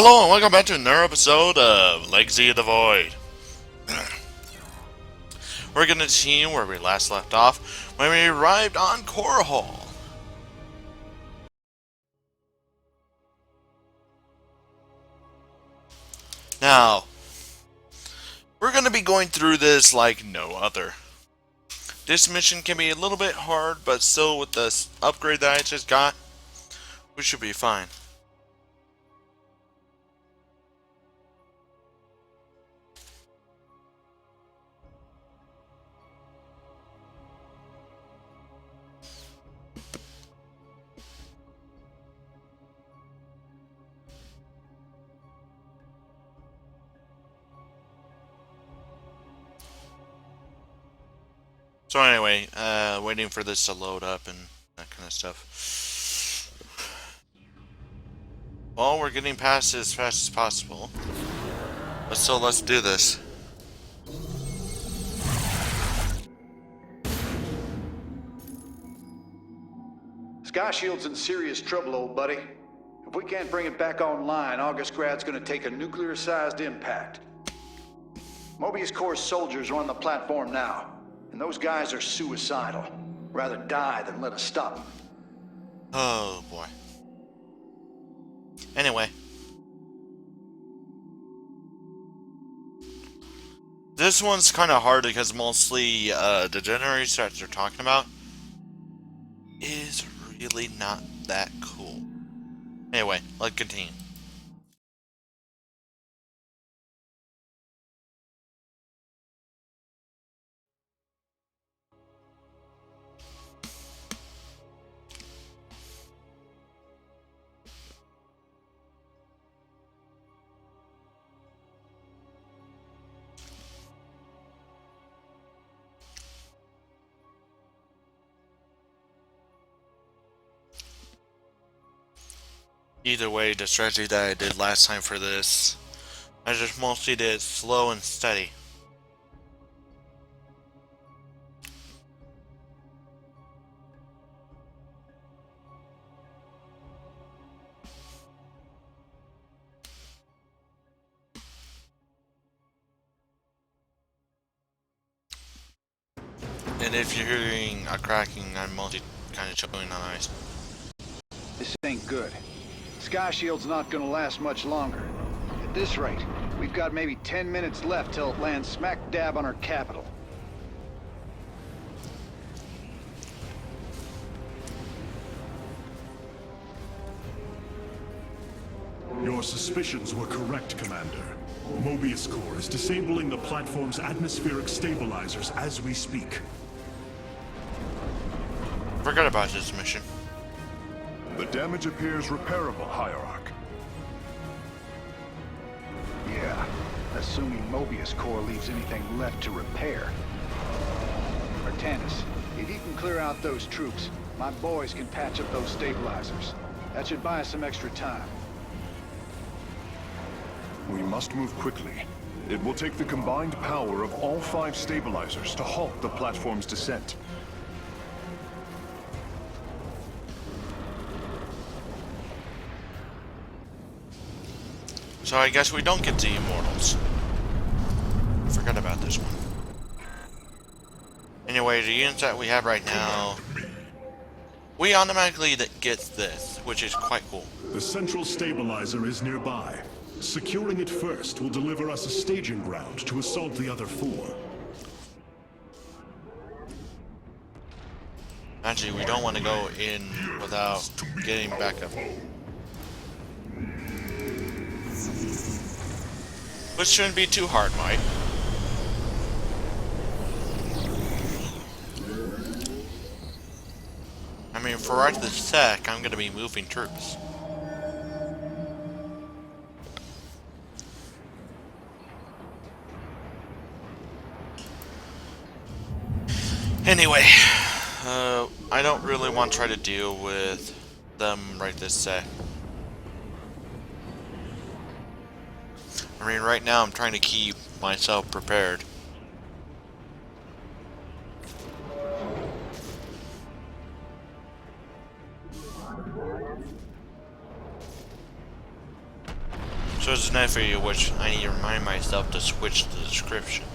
Hello and welcome back to another episode of Legacy of the Void. We're going to continue where we last left off when we arrived on Core Hall. Now, we're going to be going through this like no other. This mission can be a little bit hard, but still with the upgrade that I just got, we should be fine. So anyway, waiting for this to load up and that kind of stuff. Well, we're getting past it as fast as possible. But still, let's do this. Sky Shield's in serious trouble, old buddy. If we can't bring it back online, Augustgrad's gonna take a nuclear-sized impact. Mobius Corps soldiers are on the platform now, and those guys are suicidal. Rather die than let us stop them. Oh boy. Anyway. This one's kind of hard because mostly the generators that they're talking about is really not that cool. Anyway, let's continue. Either way, the strategy that I did last time for this, I just mostly did slow and steady. And if you're hearing a cracking, I'm mostly kind of chewing on ice. This ain't good. Sky Shield's not gonna last much longer. At this rate, we've got maybe 10 minutes left till it lands smack dab on our capital. Your suspicions were correct, Commander. Mobius Corps is disabling the platform's atmospheric stabilizers as we speak. Forgot about this mission. The damage appears repairable, Hierarch. Yeah, assuming Mobius Corps leaves anything left to repair. Artanis, if you can clear out those troops, my boys can patch up those stabilizers. That should buy us some extra time. We must move quickly. It will take the combined power of all 5 stabilizers to halt the platform's descent. So I guess we don't get the immortals. Forgot about this one. Anyway, the units that we have right now, we automatically get this, which is quite cool. The central stabilizer is nearby. Securing it first will deliver us a staging ground to assault the other 4. Actually, we don't want to go in without getting backup. Which shouldn't be too hard, Mike. I mean, for right this sec, I'm going to be moving troops. Anyway, I don't really want to try to deal with them right this sec. I mean, right now I'm trying to keep myself prepared. So it's another video which I need to remind myself to switch the description.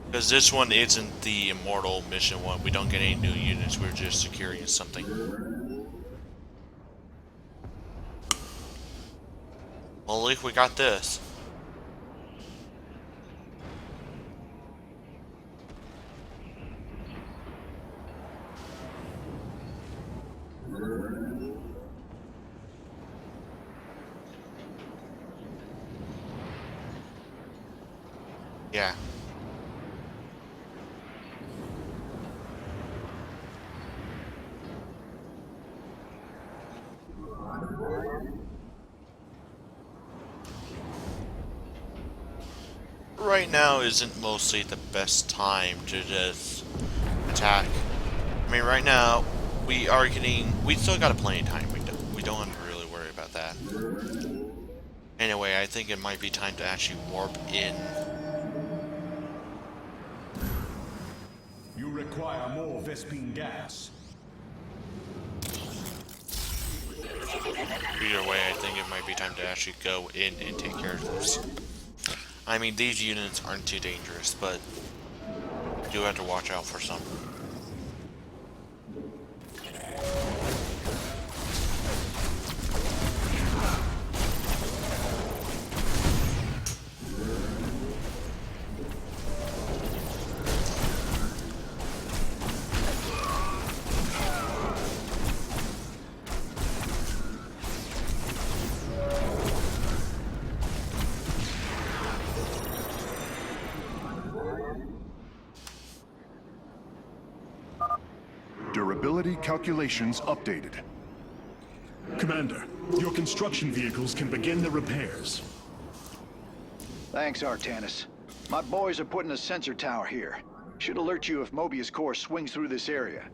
Because this one isn't the immortal mission one. We don't get any new units. We're just securing something. Well, at least we got this. Yeah. Right now isn't mostly the best time to just attack. I mean, right now we still got a plenty of time. We don't have to really worry about that. Anyway, I think it might be time to actually warp in. You require more Vespine gas. Either way, I think it might be time to actually go in and take care of this. I mean, these units aren't too dangerous, but you do have to watch out for some. Durability calculations updated. Commander, your construction vehicles can begin the repairs. Thanks, Artanis. My boys are putting a sensor tower here. Should alert you if Mobius Core swings through this area.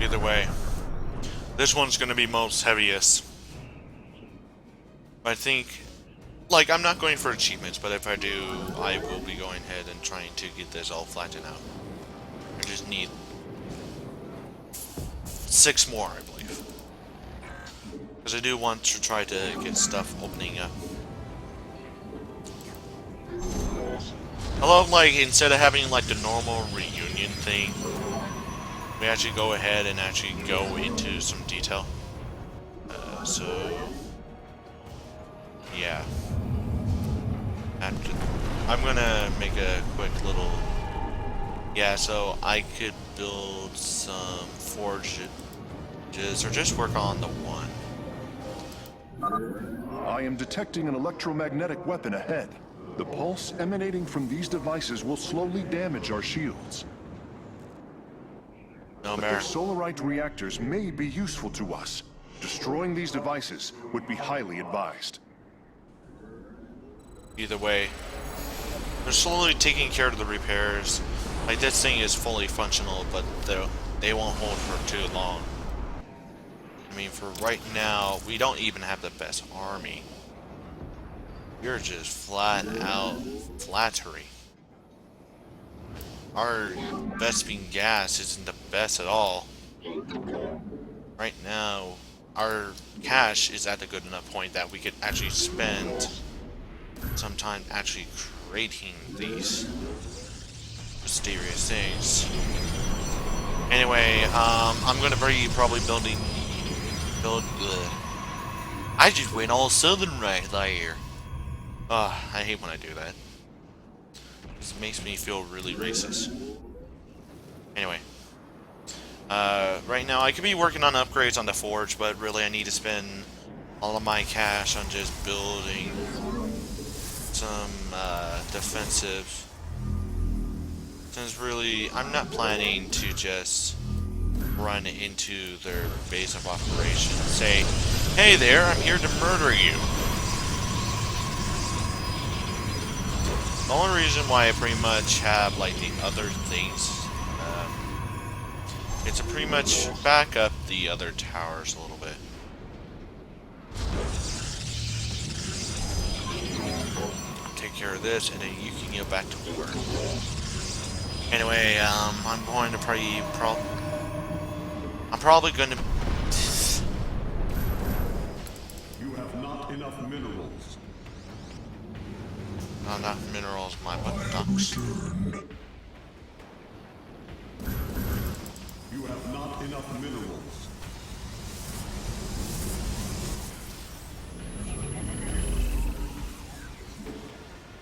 Either way, this one's going to be most heaviest. I think, like, I'm not going for achievements, but if I do, I will be going ahead and trying to get this all flattened out. I just need 6 more, I believe. Because I do want to try to get stuff opening up. I love, like, instead of having, like, the normal reunion thing, we actually go ahead and actually go into some detail. So, yeah. I'm gonna make a quick little... Yeah, so I could build some forges, or just work on the one. I am detecting an electromagnetic weapon ahead. The pulse emanating from these devices will slowly damage our shields. No, But their solarite reactors may be useful to us. Destroying these devices would be highly advised. Either way, they're slowly taking care of the repairs. Like, this thing is fully functional, but they won't hold for too long. I mean, for right now, we don't even have the best army. You're just flat out flattery. Our Vespine gas isn't the best at all. Right now, our cash is at a good enough point that we could actually spend some time actually creating these mysterious things. Anyway, I'm gonna be probably I just went all southern right there. I hate when I do that. This makes me feel really racist. Anyway. Right now I could be working on upgrades on the forge, but really I need to spend all of my cash on just building some defensive. Since really I'm not planning to just run into their base of operations and say, hey there, I'm here to murder you. The only reason why I pretty much have like the other things, it's to pretty much back up the other towers a little bit. Take care of this, and then you can get back to work. Anyway, I'm probably going to. You have not enough minerals. Not enough minerals, my buttocks. You have not enough minerals.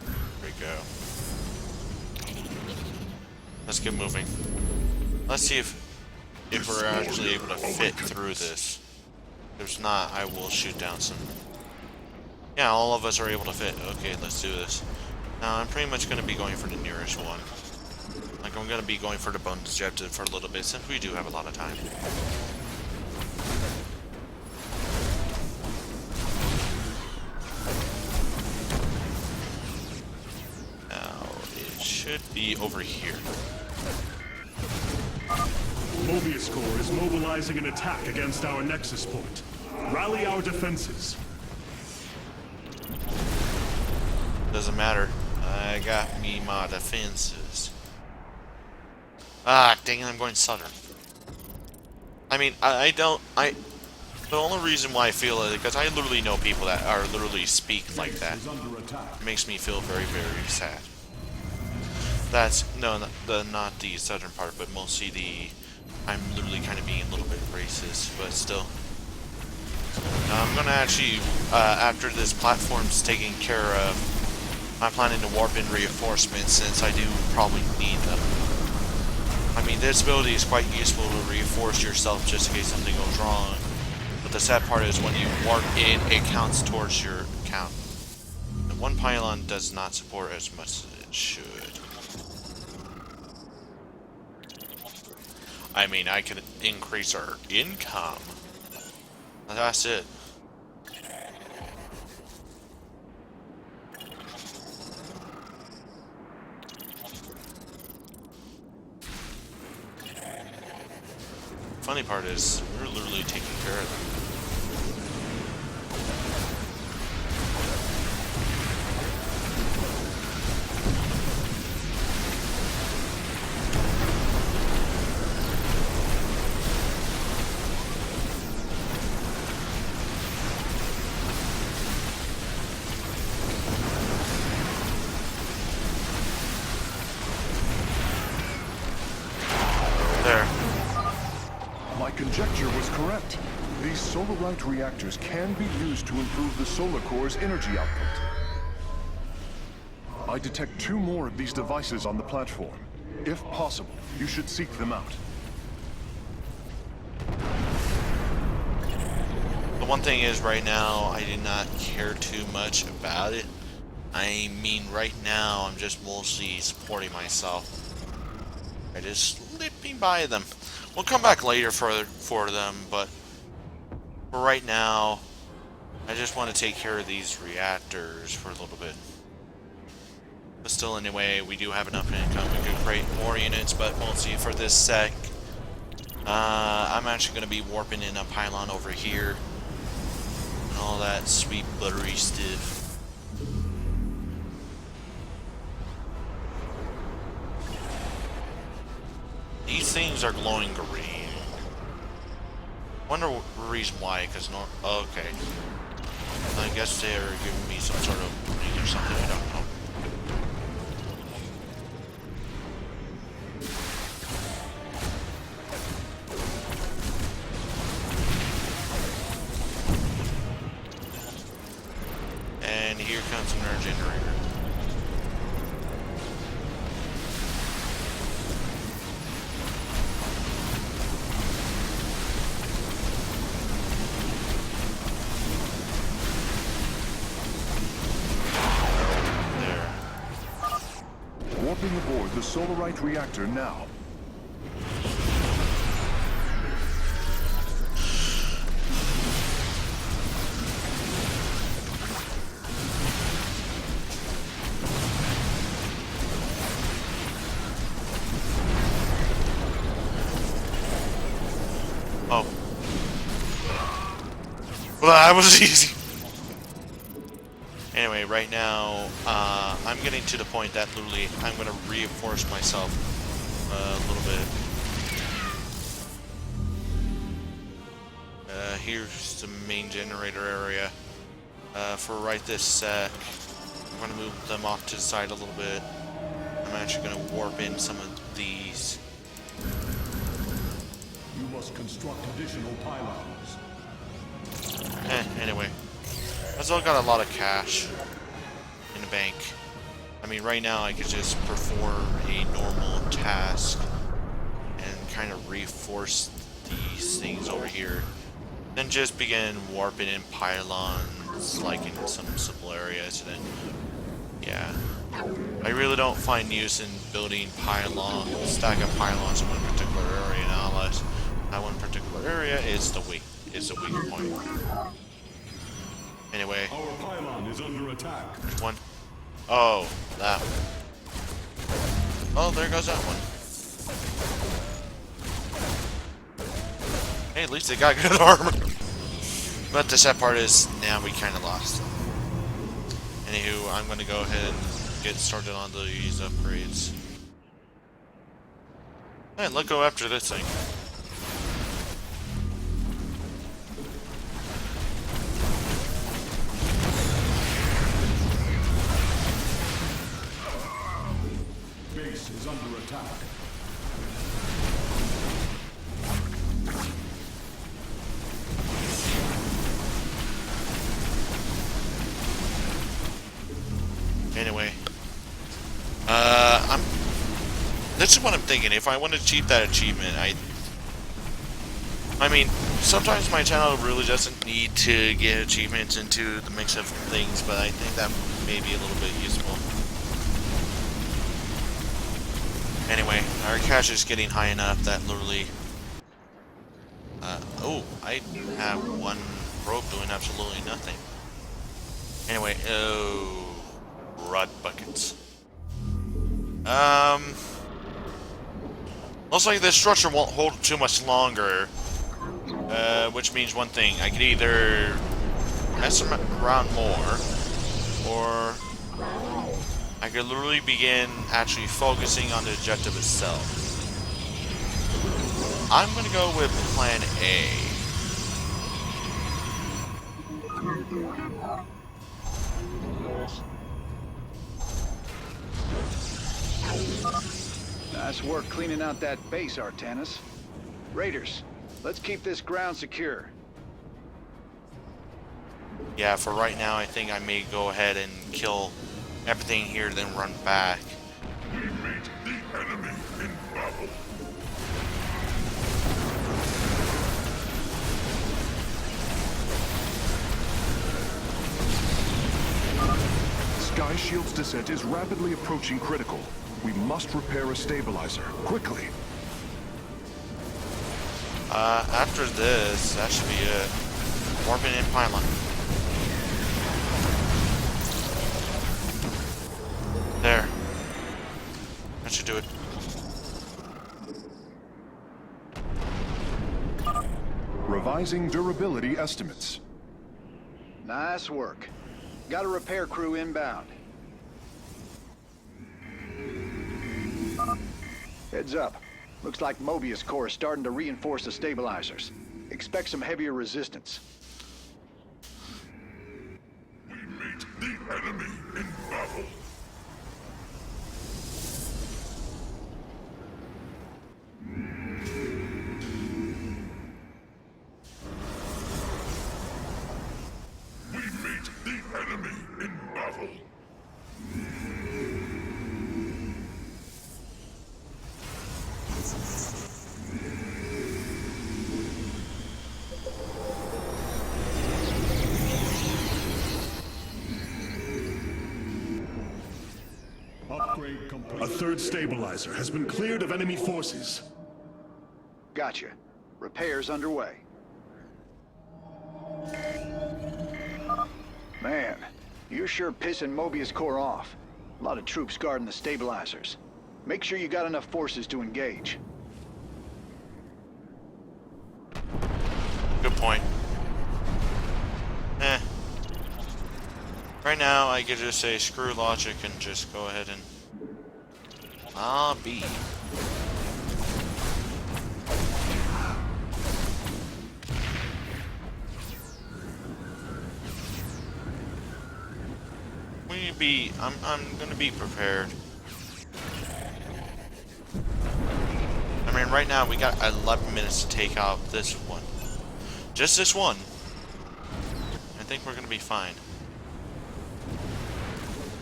There we go. Let's get moving. Let's see if we're actually able to fit through this. If not, I will shoot down some. Yeah, all of us are able to fit. Okay, let's do this. Now, I'm pretty much going to be going for the nearest one. Like, I'm going to be going for the bonus objective for a little bit, since we do have a lot of time. Now, it should be over here. Mobius Corps is mobilizing an attack against our nexus point. Rally our defenses. Doesn't matter. I got me my defenses. Ah, dang it, I'm going southern. I mean, the only reason why I feel it is because I literally know people that are literally speak like that. It makes me feel very, very sad. That's, no, not the southern part, but mostly I'm literally kind of being a little bit racist, but still. I'm gonna actually, after this platform's taken care of, I'm planning to warp in reinforcements since I do probably need them. I mean, this ability is quite useful to reinforce yourself just in case something goes wrong. But the sad part is when you warp in, it counts towards your count. The one pylon does not support as much as it should. I mean, I can increase our income. That's it. Funny part is, we're literally taking care of them. There. My conjecture was correct. These solarite reactors can be used to improve the solar core's energy output. I detect 2 more of these devices on the platform. If possible, you should seek them out. The one thing is, right now, I do not care too much about it. I mean, right now, I'm just mostly supporting myself. I just slipping by them. We'll come back later for them, but for right now, I just want to take care of these reactors for a little bit. But still, anyway, we do have enough income. We could create more units, but mostly for this sec, I'm actually going to be warping in a pylon over here. And all that sweet buttery stuff. These things are glowing green. Wonder the reason why, because no. Okay. I guess they're giving me some sort of warning or something, I don't know. And here comes another generator. Warping aboard the solarite reactor now. Oh. Well, that was easy. Anyway, right now, I'm getting to the point that literally I'm going to reinforce myself a little bit. Here's the main generator area. For right this sec, I'm going to move them off to the side a little bit. I'm actually going to warp in some of these. You must construct additional pylons. Anyway. I still got a lot of cash in the bank. I mean, right now I could just perform a normal task and kind of reinforce these things over here. Then just begin warping in pylons, like in some simple areas. And then, yeah. I really don't find use in building pylons, stack of pylons in one particular area, now unless that one particular area is the weak point. Anyway. Our pylon is under attack. One. Oh, that one. Oh, there goes that one. Hey, at least they got good armor. But the sad part is, now we kind of lost. Anywho, I'm going to go ahead and get started on these upgrades. And let's go after this thing. Base is under attack. Anyway, this is what I'm thinking. If I want to achieve that achievement, I mean, sometimes my channel really doesn't need to get achievements into the mix of things, but I think that may be a little bit useful. Anyway, our cash is getting high enough that literally... oh, I have one probe doing absolutely nothing. Anyway, oh... Rod buckets. Looks like this structure won't hold too much longer. Which means one thing. I could either mess around more, or I could literally begin actually focusing on the objective itself. I'm gonna go with plan A. Nice work cleaning out that base, Artanis. Raiders, let's keep this ground secure. Yeah, for right now, I think I may go ahead and kill everything here, then run back. We meet the enemy in battle. Sky Shield's descent is rapidly approaching critical. We must repair a stabilizer, quickly. After this, that should be it. Warping in pylon. There. That should do it. Revising durability estimates. Nice work. Got a repair crew inbound. Heads up. Looks like Mobius Core is starting to reinforce the stabilizers. Expect some heavier resistance. We meet the enemy in battle. We meet the enemy in battle. Upgrade complete. A third stabilizer has been cleared of enemy forces. Gotcha. Repairs underway. Man, you're sure pissing Mobius Core off. A lot of troops guarding the stabilizers. Make sure you got enough forces to engage. Good point. Right now, I could just say screw logic and just go ahead and... B. gonna be prepared. I mean, right now we got 11 minutes to take out this one. Just this one. I think we're gonna be fine.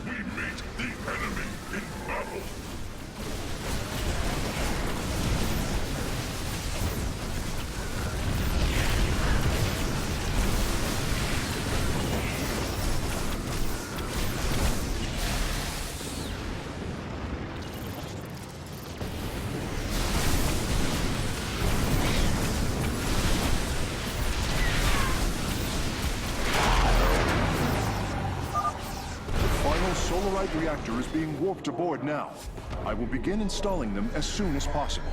We meet the enemy in battle. Solarite reactor is being warped aboard now. I will begin installing them as soon as possible.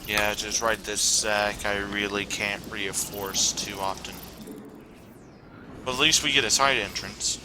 Yeah, just right this sec. I really can't reinforce too often. But at least we get a side entrance.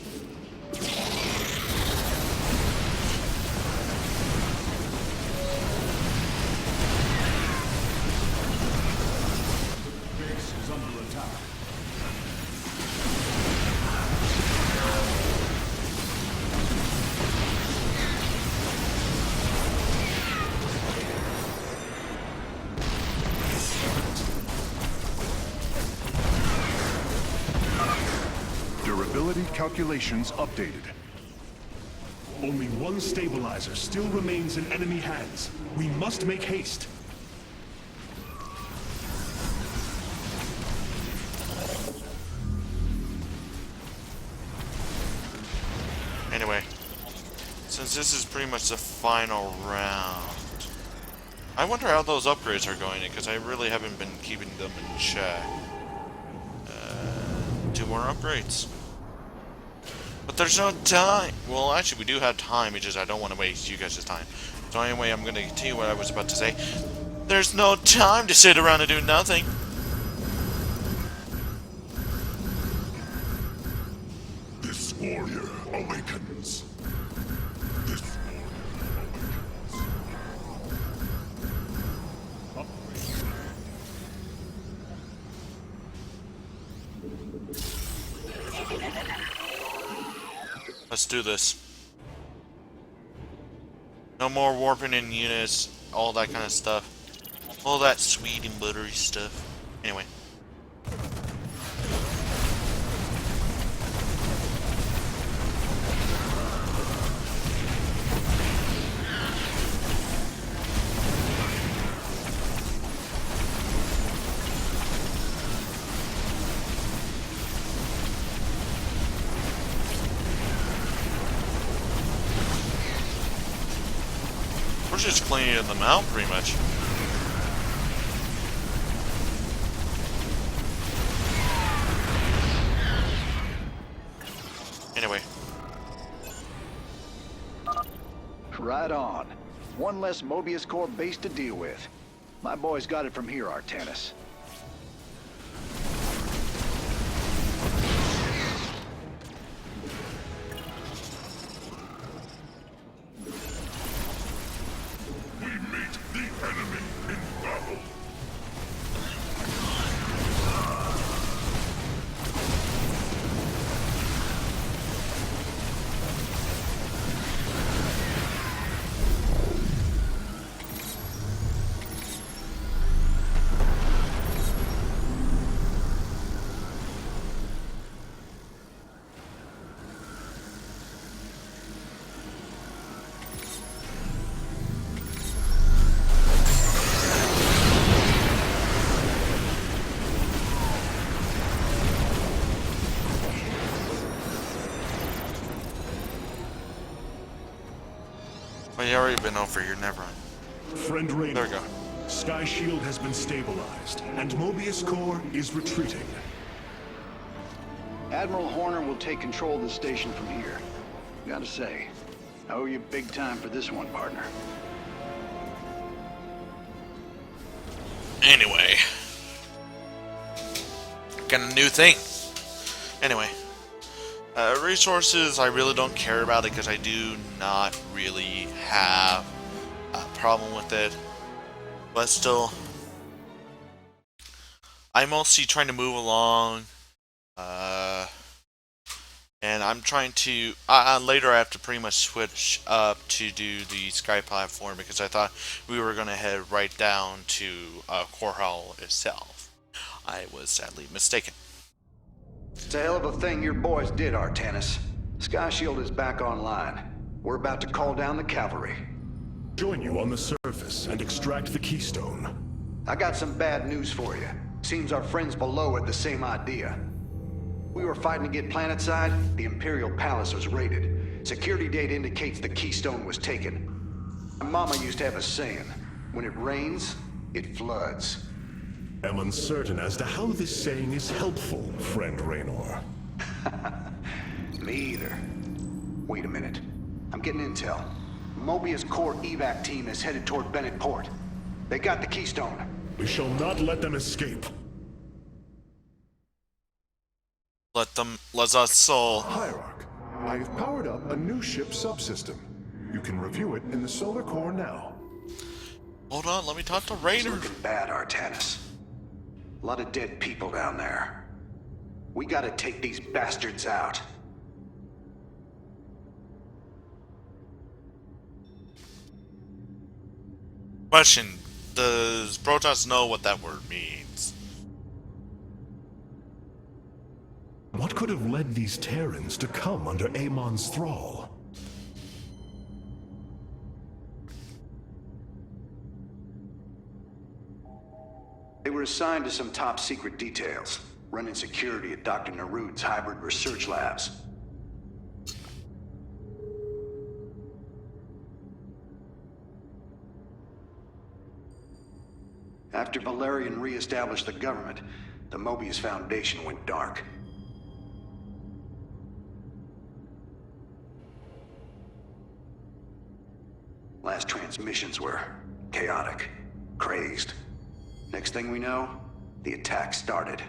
Durability calculations updated. Only one stabilizer still remains in enemy hands. We must make haste. Anyway, since this is pretty much the final round, I wonder how those upgrades are going, because I really haven't been keeping them in check. 2 more upgrades. But there's no time. Well, actually, we do have time. It's just I don't want to waste you guys' time. So anyway, I'm going to continue what I was about to say. There's no time to sit around and do nothing. This warrior awakens. This warrior Let's do this. No more warping in units, all that kind of stuff. All that sweet and buttery stuff. Anyway. We're just cleaning them out, pretty much. Anyway. Right on. One less Mobius Core base to deal with. My boys got it from here, Artanis. We meet the enemy in battle. Well, you already been over here, never mind. Friend Raynor, There we go. Sky Shield has been stabilized, and Mobius Core is retreating. Admiral Horner will take control of the station from here. Gotta say, I owe you big time for this one, partner. Anyway. Got a new thing. Anyway. Resources, I really don't care about it because I do not really have a problem with it. But still, I'm mostly trying to move along. Uh, and I'm trying to. Later, I have to pretty much switch up to do the sky platform because I thought we were going to head right down to Core Hall itself. I was sadly mistaken. It's a hell of a thing your boys did, Artanis. Sky Shield is back online. We're about to call down the cavalry. Join you on the surface and extract the keystone. I got some bad news for you. Seems our friends below had the same idea. We were fighting to get planetside, the Imperial Palace was raided. Security data indicates the keystone was taken. My mama used to have a saying, when it rains, it floods. I'm uncertain as to how this saying is helpful, friend Raynor. Me either. Wait a minute. I'm getting intel. Mobius Core evac team is headed toward Bennett Port. They got the keystone. We shall not let them escape. Let us all. Hierarch, I have powered up a new ship subsystem. You can review it in the solar core now. Hold on, let me talk to It's Raider. looking bad, Artanis. A lot of dead people down there. We gotta take these bastards out. Question: does Protoss know what that word means? What could have led these Terrans to come under Amon's thrall? They were assigned to some top secret details, running security at Dr. Narud's hybrid research labs. After Valerian re-established the government, the Mobius Foundation went dark. Last transmissions were chaotic, crazed. Next thing we know, the attack started.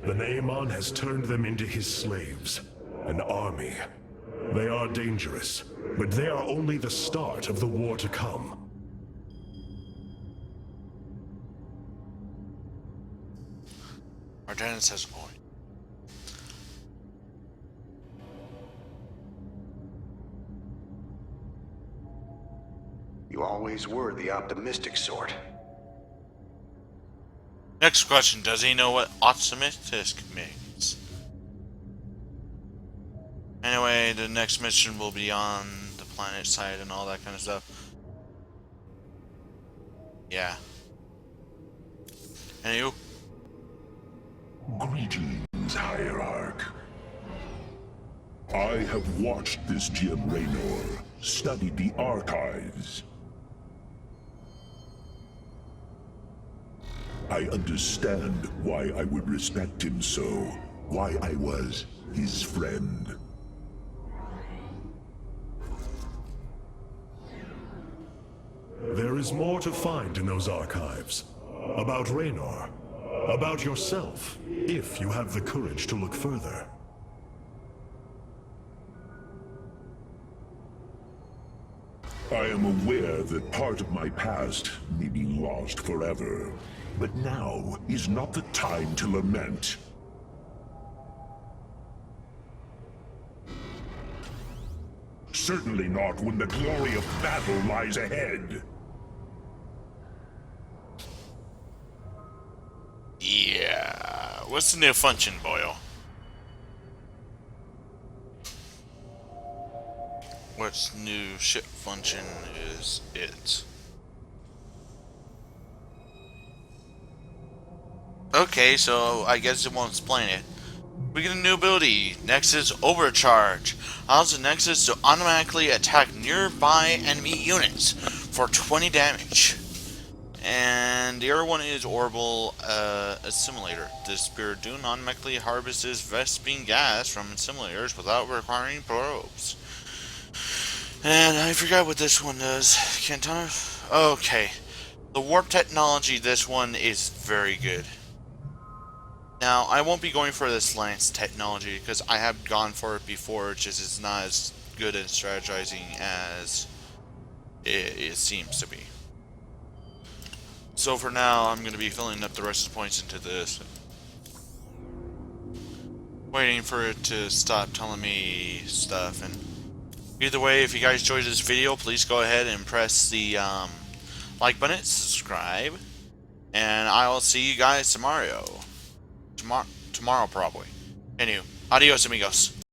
Then Amon has turned them into his slaves, an army. They are dangerous, but they are only the start of the war to come. Artanis has a point. You always were the optimistic sort. Next question: does he know what optimistic means? Anyway, the next mission will be on the planet side and all that kind of stuff. Yeah. And you? Greetings, Hierarch. I have watched this Jim Raynor, studied the archives. I understand why I would respect him so, why I was his friend. There is more to find in those archives. About Raynor. About yourself, if you have the courage to look further. I am aware that part of my past may be lost forever, but now is not the time to lament. Certainly not when the glory of battle lies ahead. Yeah. What's the new function, Boyle? What's new ship function is it? Okay, so I guess it won't explain it. We get a new ability, Nexus Overcharge. Allows the Nexus to automatically attack nearby enemy units for 20 damage. And the other one is Orbital Assimilator. This Spiridune automatically harvests Vespine gas from simulators without requiring probes. And I forgot what this one does. Cantana? Okay. The warp technology, this one is very good. Now, I won't be going for this lance technology because I have gone for it before, it's just it's not as good at strategizing as it seems to be. So for now, I'm going to be filling up the rest of the points into this. Waiting for it to stop telling me stuff. And either way, if you guys enjoyed this video, please go ahead and press the like button, subscribe, and I will see you guys tomorrow. Tomorrow probably. Anyway, adios amigos.